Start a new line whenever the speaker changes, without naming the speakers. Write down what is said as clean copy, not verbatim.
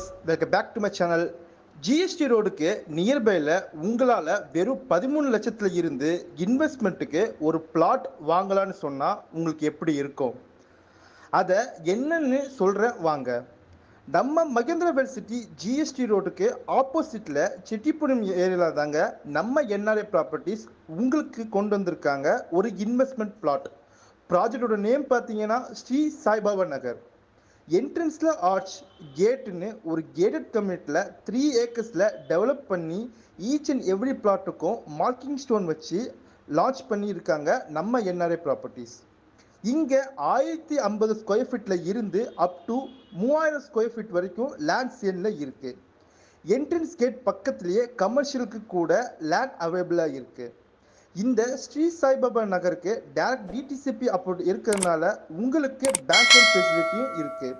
Viewers, welcome back to my channel. GST ரோடுக்கு நியர்பையில் உங்களால் வெறும் 13 லட்சத்துல இருந்து இன்வெஸ்ட்மெண்ட்டுக்கு ஒரு பிளாட் வாங்கலான்னு சொன்னால் உங்களுக்கு எப்படி இருக்கும்? அதை என்னன்னு சொல்கிறேன் வாங்க. நம்ம மகேந்திரவேல் சிட்டி ஜிஎஸ்டி ரோடுக்கு ஆப்போசிட்டில் செட்டிப்புரம் ஏரியாவில் தாங்க நம்ம என்ஆர்ஐ ப்ராப்பர்ட்டிஸ் உங்களுக்கு கொண்டு வந்திருக்காங்க ஒரு இன்வெஸ்ட்மெண்ட் பிளாட். ப்ராஜெக்டோட நேம் பார்த்தீங்கன்னா ஸ்ரீ சாய்பாபா நகர். என்ட்ரன்ஸில் ஆர்ச் கேட்டுன்னு ஒரு கேட்டட் கம்யூனிட்டியில் 3 ஏக்கர்ஸில் டெவலப் பண்ணி ஈச் அண்ட் எவ்ரி பிளாட்டுக்கும் மார்க்கிங் ஸ்டோன் வச்சு லான்ச் பண்ணியிருக்காங்க நம்ம என்ஆர்ஐ ப்ராப்பர்ட்டிஸ். இங்கே 1050 ஸ்கொயர் ஃபீட்டில் இருந்து அப் டு 3000 ஸ்கொயர் ஃபீட் வரைக்கும் லேண்ட் சேலில் இருக்குது. என்ட்ரன்ஸ் கேட் பக்கத்துலேயே கமர்ஷியலுக்கு கூட லேண்ட் அவைலபிளாக இருக்குது. இந்த ஸ்ரீ சாய்பாபா நகருக்கு டைரக்ட் டிடிசிபி அப்ரூவ் இருக்கிறதுனால உங்களுக்கு பேங்க் லோன் ஃபெசிலிட்டியும் இருக்குது.